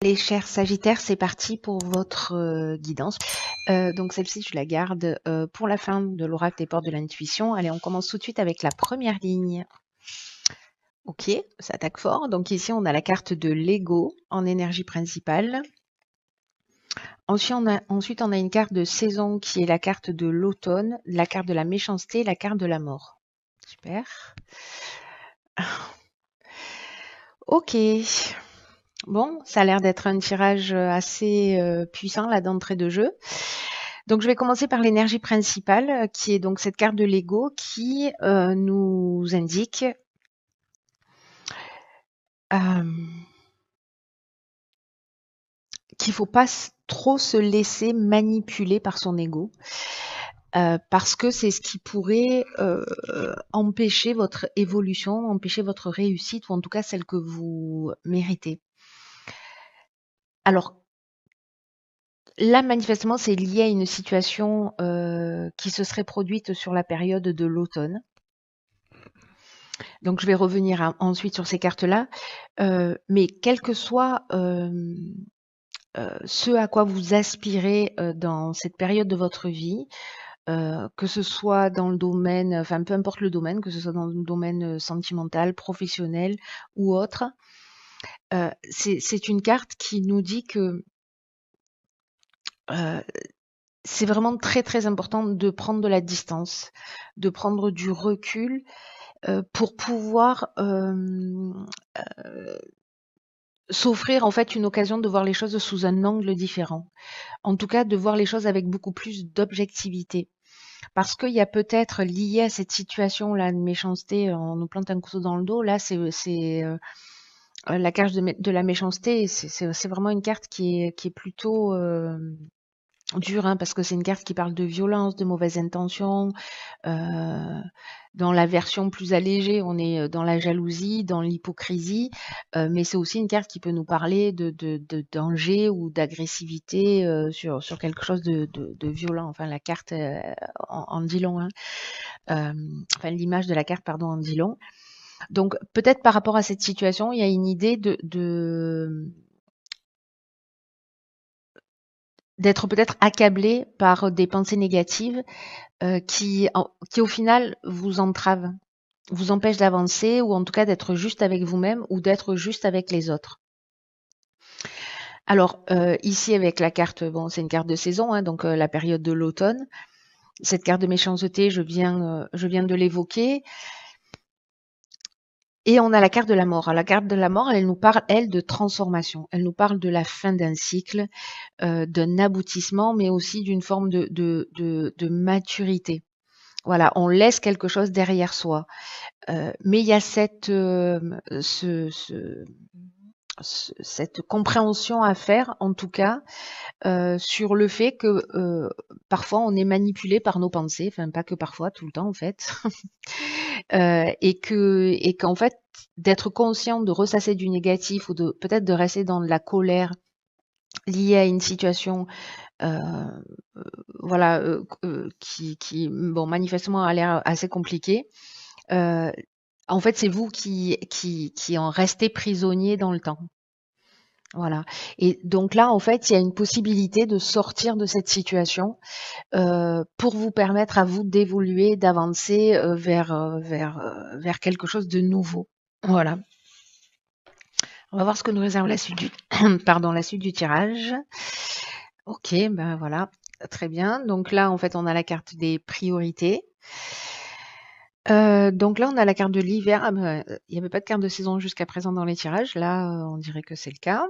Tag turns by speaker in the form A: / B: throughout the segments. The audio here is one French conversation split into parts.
A: Les chers Sagittaires, c'est parti pour votre guidance. Donc celle-ci, je la garde pour la fin de l'oracle des portes de l'intuition. Allez, on commence tout de suite avec la première ligne. Ok, ça attaque fort. Donc ici, on a la carte de l'ego en énergie principale. Ensuite, on a une carte de saison qui est la carte de l'automne, la carte de la méchanceté, la carte de la mort. Super. Ok. Bon, ça a l'air d'être un tirage assez puissant là d'entrée de jeu. Donc je vais commencer par l'énergie principale, qui est donc cette carte de l'ego qui nous indique qu'il ne faut pas trop se laisser manipuler par son ego. Parce que c'est ce qui pourrait empêcher votre évolution, empêcher votre réussite, ou en tout cas celle que vous méritez. Alors, là, manifestement, c'est lié à une situation qui se serait produite sur la période de l'automne. Donc, je vais revenir ensuite sur ces cartes-là. Mais quel que soit ce à quoi vous aspirez dans cette période de votre vie, que ce soit dans le domaine, enfin peu importe le domaine, que ce soit dans le domaine sentimental, professionnel ou autre, c'est une carte qui nous dit que c'est vraiment très très important de prendre de la distance, de prendre du recul pour pouvoir s'offrir en fait une occasion de voir les choses sous un angle différent. En tout cas, de voir les choses avec beaucoup plus d'objectivité. Parce qu'il y a peut-être lié à cette situation-là de méchanceté, on nous plante un couteau dans le dos, là c'est la carte de la méchanceté, c'est vraiment une carte qui est plutôt dure, hein, parce que c'est une carte qui parle de violence, de mauvaises intentions. Dans la version plus allégée, on est dans la jalousie, dans l'hypocrisie, mais c'est aussi une carte qui peut nous parler de danger ou d'agressivité sur quelque chose de violent. Enfin, la carte en dit long, hein. Enfin, l'image de la carte, pardon, en dit long. Donc, peut-être par rapport à cette situation, il y a une idée d'être peut-être accablé par des pensées négatives qui au final vous entravent, vous empêchent d'avancer ou en tout cas d'être juste avec vous-même ou d'être juste avec les autres. Alors ici avec la carte, bon c'est une carte de saison, hein, donc la période de l'automne. Cette carte de méchanceté, je viens de l'évoquer. Et on a la carte de la mort. Alors, la carte de la mort, elle nous parle, elle, de transformation. Elle nous parle de la fin d'un cycle, d'un aboutissement, mais aussi d'une forme de maturité. Voilà, on laisse quelque chose derrière soi. Mais il y a cette compréhension à faire, en tout cas, sur le fait que parfois on est manipulé par nos pensées, enfin pas que parfois, tout le temps en fait, et qu'en fait d'être conscient de ressasser du négatif ou de peut-être de rester dans de la colère liée à une situation voilà qui bon manifestement a l'air assez compliquée. En fait, c'est vous qui en restez prisonnier dans le temps. Voilà. Et donc là, en fait, il y a une possibilité de sortir de cette situation pour vous permettre à vous d'évoluer, d'avancer vers quelque chose de nouveau. Voilà. On va voir ce que nous réserve la suite du, pardon, la suite du tirage. Ok, ben voilà, très bien. Donc là, en fait, on a la carte des priorités. Donc là, on a la carte de l'hiver. Ah ben, il n'y avait pas de carte de saison jusqu'à présent dans les tirages. Là, on dirait que c'est le cas.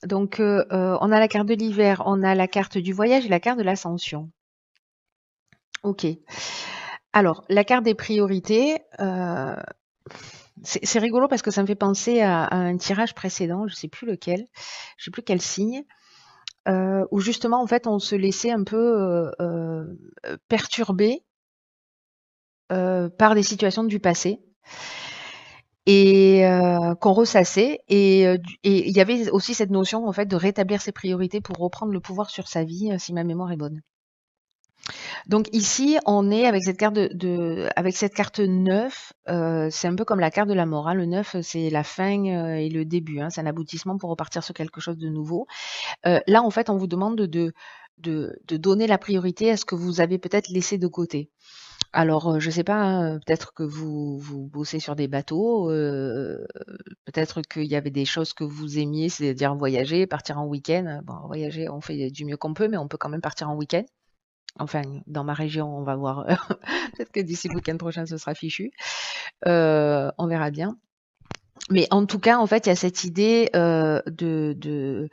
A: Donc, on a la carte de l'hiver, on a la carte du voyage et la carte de l'ascension. Ok. Alors, la carte des priorités, c'est rigolo parce que ça me fait penser à un tirage précédent, je sais plus lequel, je sais plus quel signe, où justement, en fait, on se laissait un peu perturber par des situations du passé et qu'on ressassait. Et il y avait aussi cette notion, en fait, de rétablir ses priorités pour reprendre le pouvoir sur sa vie, si ma mémoire est bonne. Donc ici, on est avec cette carte avec cette carte 9, c'est un peu comme la carte de la mort, hein. Le 9, c'est la fin, et le début, hein. C'est un aboutissement pour repartir sur quelque chose de nouveau. Là, en fait, on vous demande de donner la priorité à ce que vous avez peut-être laissé de côté. Alors, je sais pas, hein, peut-être que vous bossez sur des bateaux, peut-être qu'il y avait des choses que vous aimiez, c'est-à-dire voyager, partir en week-end. Bon, voyager, on fait du mieux qu'on peut, mais on peut quand même partir en week-end. Enfin, dans ma région, on va voir. Peut-être que d'ici le week-end prochain, ce sera fichu. On verra bien. Mais en tout cas, en fait, il y a cette idée de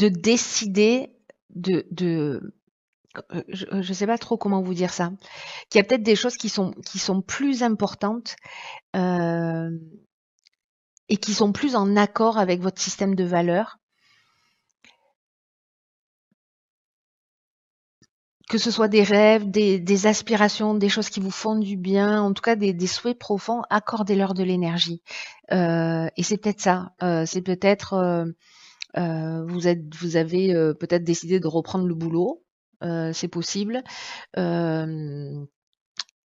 A: décider je ne sais pas trop comment vous dire ça, qu'il y a peut-être des choses qui sont plus importantes, euh, et qui sont plus en accord avec votre système de valeurs, que ce soit des rêves, des aspirations, des choses qui vous font du bien, en tout cas des souhaits profonds, accordez-leur de l'énergie. Et c'est peut-être ça. C'est peut-être vous avez peut-être décidé de reprendre le boulot. C'est possible.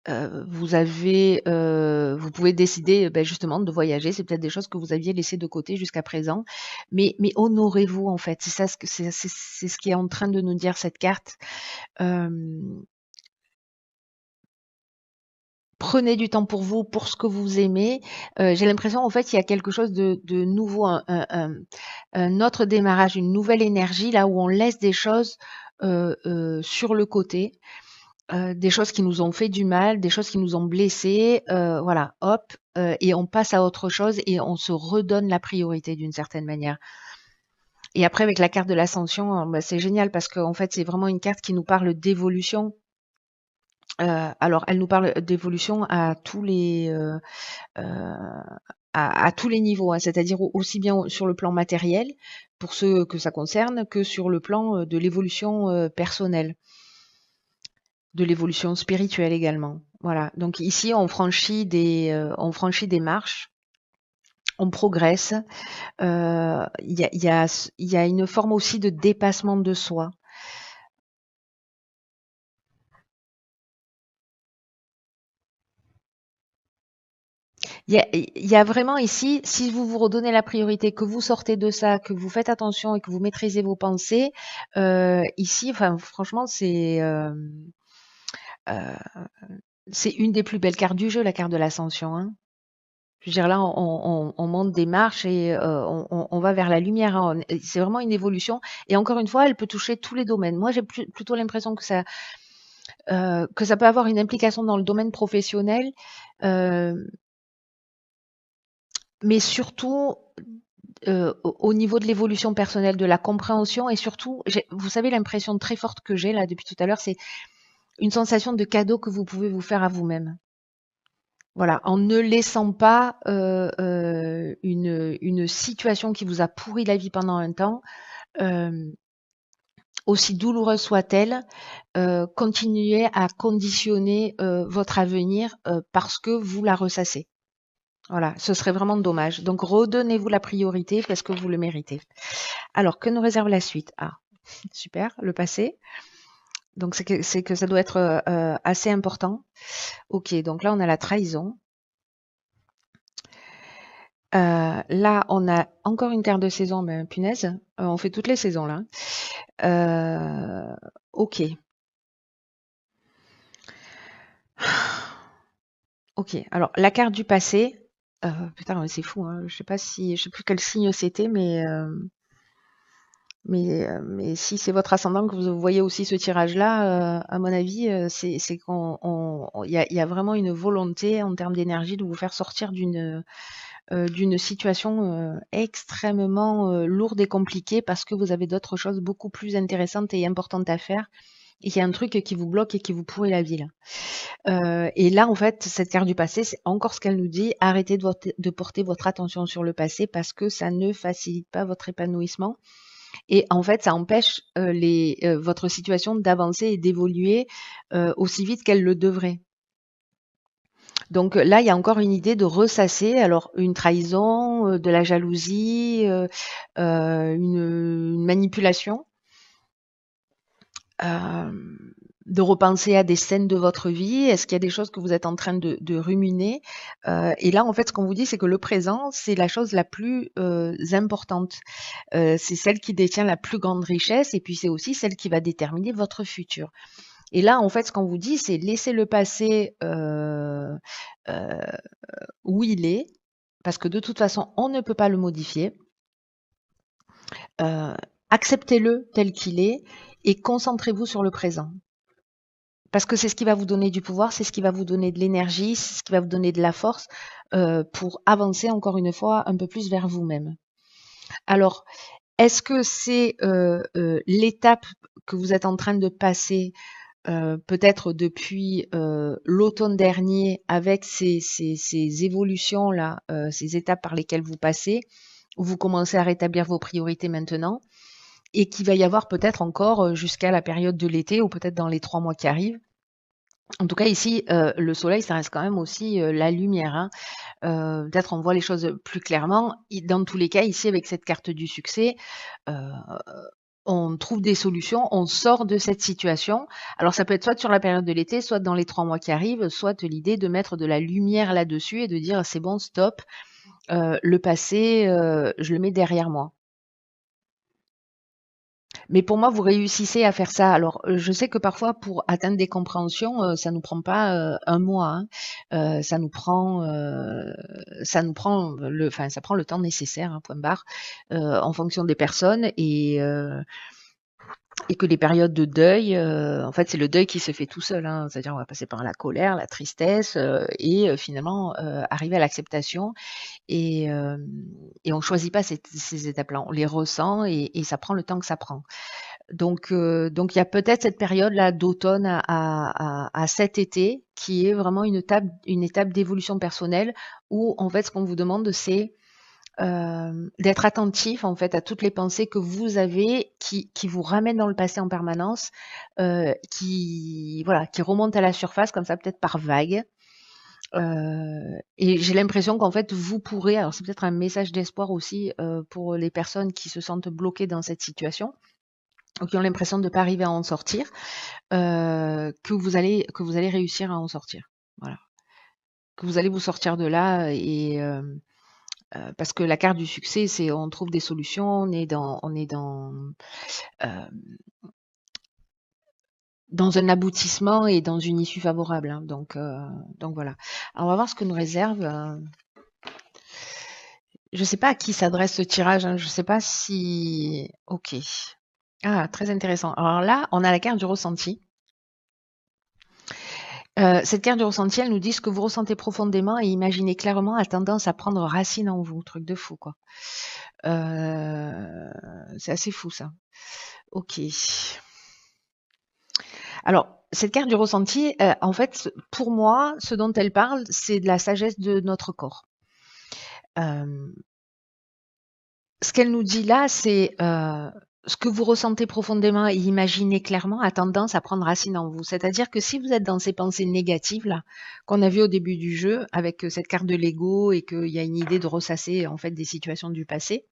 A: Euh, vous pouvez décider justement de voyager. C'est peut-être des choses que vous aviez laissées de côté jusqu'à présent, mais honorez-vous en fait. C'est ça c'est ce qui est en train de nous dire cette carte. Euh, Prenez du temps pour vous, pour ce que vous aimez. J'ai l'impression en fait qu'il y a quelque chose de nouveau, un autre démarrage, une nouvelle énergie là où on laisse des choses sur le côté. Des choses qui nous ont fait du mal, des choses qui nous ont blessés, voilà, hop, et on passe à autre chose et on se redonne la priorité d'une certaine manière. Et après, avec la carte de l'ascension, c'est génial parce qu'en fait, c'est vraiment une carte qui nous parle d'évolution. Alors, elle nous parle d'évolution à tous les niveaux, hein, c'est-à-dire aussi bien sur le plan matériel, pour ceux que ça concerne, que sur le plan de l'évolution personnelle, de l'évolution spirituelle également. Voilà. Donc ici, on franchit des marches, on progresse. Il y a une forme aussi de dépassement de soi. Il y a vraiment ici, si vous vous redonnez la priorité, que vous sortez de ça, que vous faites attention et que vous maîtrisez vos pensées, ici, enfin, franchement, euh, c'est une des plus belles cartes du jeu, la carte de l'ascension, hein. Je veux dire, là, on monte des marches et on va vers la lumière, hein. C'est vraiment une évolution. Et encore une fois, elle peut toucher tous les domaines. Moi, j'ai plutôt l'impression que ça peut avoir une implication dans le domaine professionnel, euh, mais surtout au niveau de l'évolution personnelle, de la compréhension et surtout, vous savez, l'impression très forte que j'ai là depuis tout à l'heure, c'est une sensation de cadeau que vous pouvez vous faire à vous-même. Voilà, en ne laissant pas une situation qui vous a pourri la vie pendant un temps, euh, aussi douloureuse soit-elle, continuer à conditionner votre avenir parce que vous la ressassez. Voilà, ce serait vraiment dommage. Donc redonnez-vous la priorité parce que vous le méritez. Alors, que nous réserve la suite? Ah, super, le passé. Donc c'est que ça doit être assez important. Ok, donc là on a la trahison. Là, on a encore une carte de saison, mais punaise, on fait toutes les saisons là. Ok. Ok, alors la carte du passé, putain, ouais, c'est fou, hein. Je sais plus quel signe c'était, mais si c'est votre ascendant que vous voyez aussi ce tirage-là, à mon avis, c'est il y a vraiment une volonté en termes d'énergie de vous faire sortir d'une situation extrêmement lourde et compliquée parce que vous avez d'autres choses beaucoup plus intéressantes et importantes à faire. Et il y a un truc qui vous bloque et qui vous pourrit la vie là. Et là, en fait, cette carte du passé, c'est encore ce qu'elle nous dit. Arrêtez de porter votre attention sur le passé parce que ça ne facilite pas votre épanouissement. Et en fait, ça empêche votre situation d'avancer et d'évoluer aussi vite qu'elle le devrait. Donc là, il y a encore une idée de ressasser, alors une trahison, de la jalousie, une manipulation, de repenser à des scènes de votre vie. Est-ce qu'il y a des choses que vous êtes en train de ruminer? Et là, en fait, ce qu'on vous dit, c'est que le présent, c'est la chose la plus importante. C'est celle qui détient la plus grande richesse et puis c'est aussi celle qui va déterminer votre futur. Et là, en fait, ce qu'on vous dit, c'est laisser le passé euh, où il est, parce que de toute façon, on ne peut pas le modifier. Euh, Acceptez-le tel qu'il est et concentrez-vous sur le présent. Parce que c'est ce qui va vous donner du pouvoir, c'est ce qui va vous donner de l'énergie, c'est ce qui va vous donner de la force pour avancer encore une fois un peu plus vers vous-même. Alors, est-ce que c'est l'étape que vous êtes en train de passer peut-être depuis l'automne dernier avec ces évolutions-là, ces étapes par lesquelles vous passez, où vous commencez à rétablir vos priorités maintenant, et qu'il va y avoir peut-être encore jusqu'à la période de l'été ou peut-être dans les 3 mois qui arrivent. En tout cas, ici, le soleil, ça reste quand même aussi la lumière. Hein. Peut-être on voit les choses plus clairement. Dans tous les cas, ici, avec cette carte du succès, euh, on trouve des solutions, on sort de cette situation. Alors ça peut être soit sur la période de l'été, soit dans les 3 mois qui arrivent, soit l'idée de mettre de la lumière là-dessus et de dire c'est bon, stop, le passé, je le mets derrière moi. Mais pour moi, vous réussissez à faire ça. Alors, je sais que parfois, pour atteindre des compréhensions, ça nous prend pas un mois. Hein. Ça nous prend enfin, ça prend le temps nécessaire, hein, point barre, en fonction des personnes et que les périodes de deuil, en fait, c'est le deuil qui se fait tout seul. Hein. C'est-à-dire, on va passer par la colère, la tristesse et finalement arriver à l'acceptation. Et on choisit pas ces étapes-là. On les ressent et ça prend le temps que ça prend. Donc il y a peut-être cette période-là d'automne à cet été qui est vraiment une étape d'évolution personnelle où en fait ce qu'on vous demande c'est d'être attentif en fait à toutes les pensées que vous avez qui vous ramènent dans le passé en permanence, qui voilà, qui remontent à la surface comme ça peut-être par vagues. Et j'ai l'impression qu'en fait vous pourrez, alors c'est peut-être un message d'espoir aussi pour les personnes qui se sentent bloquées dans cette situation ou qui ont l'impression de ne pas arriver à en sortir, que vous allez réussir à en sortir. Voilà. Que vous allez vous sortir de là et parce que la carte du succès, c'est on trouve des solutions, euh, dans un aboutissement et dans une issue favorable. Hein. Donc voilà. Alors, on va voir ce que nous réserve. Je ne sais pas à qui s'adresse ce tirage. Hein. Je ne sais pas si. Ok. Ah, très intéressant. Alors là, on a la carte du ressenti. Cette carte du ressenti, elle nous dit ce que vous ressentez profondément et imaginez clairement a tendance à prendre racine en vous. Truc de fou, quoi. C'est assez fou, ça. Ok. Alors, cette carte du ressenti, en fait, pour moi, ce dont elle parle, c'est de la sagesse de notre corps. Ce qu'elle nous dit là, c'est ce que vous ressentez profondément et imaginez clairement a tendance à prendre racine en vous. C'est-à-dire que si vous êtes dans ces pensées négatives là qu'on a vues au début du jeu avec cette carte de l'ego et qu'il y a une idée de ressasser en fait des situations du passé,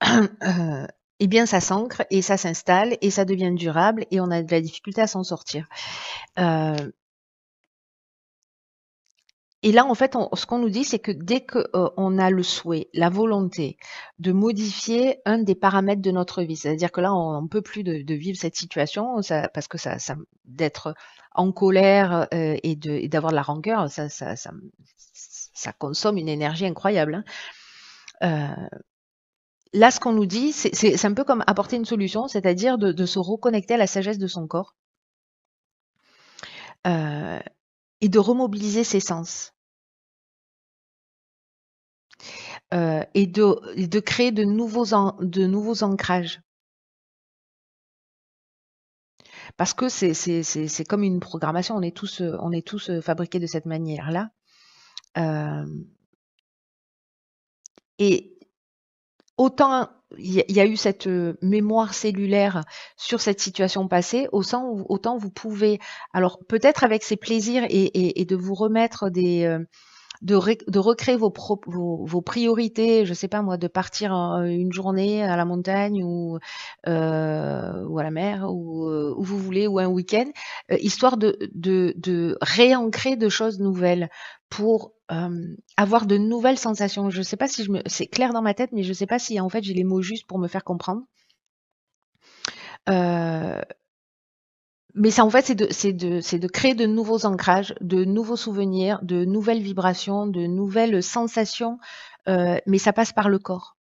A: eh bien ça s'ancre et ça s'installe et ça devient durable et on a de la difficulté à s'en sortir. Et là, en fait, ce qu'on nous dit, c'est que dès qu'on a le souhait, la volonté de modifier un des paramètres de notre vie, c'est-à-dire que là, on ne peut plus de vivre cette situation, parce que d'être en colère et d'avoir de la rancœur, ça consomme une énergie incroyable. Hein. Là, ce qu'on nous dit, c'est un peu comme apporter une solution, c'est-à-dire de se reconnecter à la sagesse de son corps et de remobiliser ses sens. Et de créer de nouveaux ancrages. Parce que c'est comme une programmation, on est tous fabriqués de cette manière-là. Et autant il y a eu cette mémoire cellulaire sur cette situation passée, autant vous pouvez, alors peut-être avec ces plaisirs et de vous remettre de recréer vos priorités, je sais pas moi, de partir une journée à la montagne ou à la mer ou où vous voulez ou un week-end, histoire de réancrer de choses nouvelles pour avoir de nouvelles sensations. Je sais pas si c'est clair dans ma tête, mais je sais pas si en fait j'ai les mots justes pour me faire comprendre. Euh, mais ça, en fait, c'est de créer de nouveaux ancrages, de nouveaux souvenirs, de nouvelles vibrations, de nouvelles sensations, mais ça passe par le corps.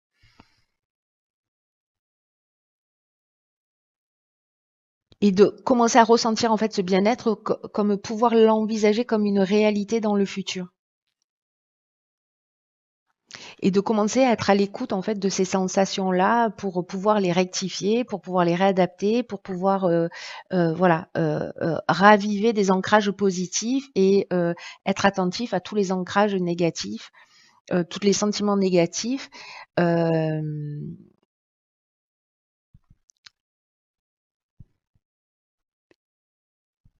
A: Et de commencer à ressentir en fait ce bien-être comme pouvoir l'envisager comme une réalité dans le futur. Et de commencer à être à l'écoute en fait de ces sensations-là pour pouvoir les rectifier, pour pouvoir les réadapter, pour pouvoir voilà raviver des ancrages positifs et être attentif à tous les ancrages négatifs, tous les sentiments négatifs. euh,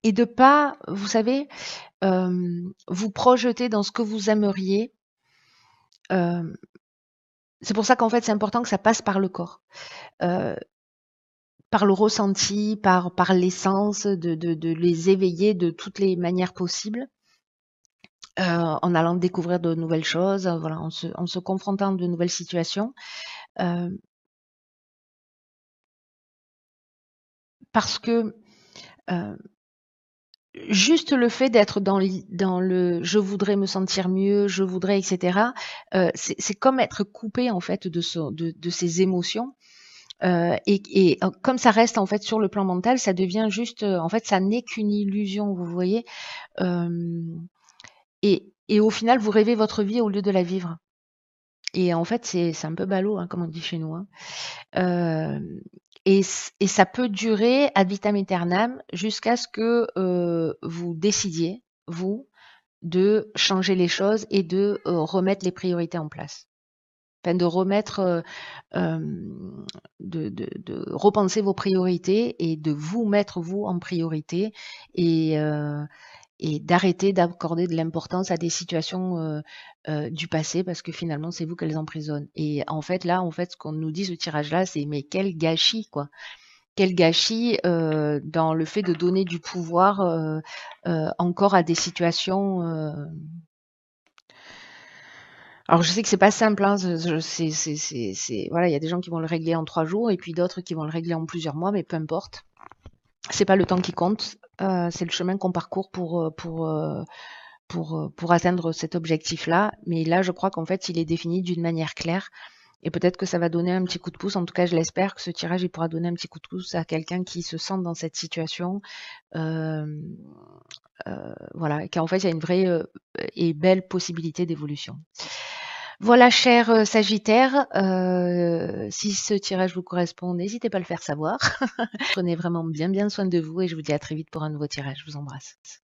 A: et de pas, vous savez, vous projeter dans ce que vous aimeriez. euh, c'est pour ça qu'en fait c'est important que ça passe par le corps. Euh, par le ressenti, par l'essence, de les éveiller de toutes les manières possibles, en allant découvrir de nouvelles choses, voilà, en se confrontant de nouvelles situations. Euh, parce que euh, juste le fait d'être dans le je voudrais me sentir mieux, je voudrais, etc., c'est comme être coupé en fait de ses émotions. Comme ça reste en fait sur le plan mental, ça devient juste, en fait, ça n'est qu'une illusion, vous voyez. Euh, et au final, vous rêvez votre vie au lieu de la vivre. Et en fait, c'est un peu ballot, hein, comme on dit chez nous. Hein. Euh, et ça peut durer ad vitam aeternam jusqu'à ce que vous décidiez, vous, de changer les choses et de remettre les priorités en place. Enfin, de remettre, de repenser vos priorités et de vous mettre vous en priorité et, euh, et d'arrêter d'accorder de l'importance à des situations du passé parce que finalement c'est vous qu'elles emprisonnent. Et en fait là, en fait, ce qu'on nous dit ce tirage-là, c'est mais quel gâchis quoi. Quel gâchis dans le fait de donner du pouvoir encore à des situations. Alors je sais que c'est pas simple, hein, voilà, il y a des gens qui vont le régler en 3 jours et puis d'autres qui vont le régler en plusieurs mois, mais peu importe. C'est pas le temps qui compte, c'est le chemin qu'on parcourt pour atteindre cet objectif-là. Mais là, je crois qu'en fait, il est défini d'une manière claire. Et peut-être que ça va donner un petit coup de pouce. En tout cas, je l'espère que ce tirage, il pourra donner un petit coup de pouce à quelqu'un qui se sent dans cette situation. Euh, voilà, et qu'en fait, il y a une vraie et belle possibilité d'évolution. Voilà, cher Sagittaire, si ce tirage vous correspond, n'hésitez pas à le faire savoir. Prenez vraiment bien soin de vous et je vous dis à très vite pour un nouveau tirage. Je vous embrasse.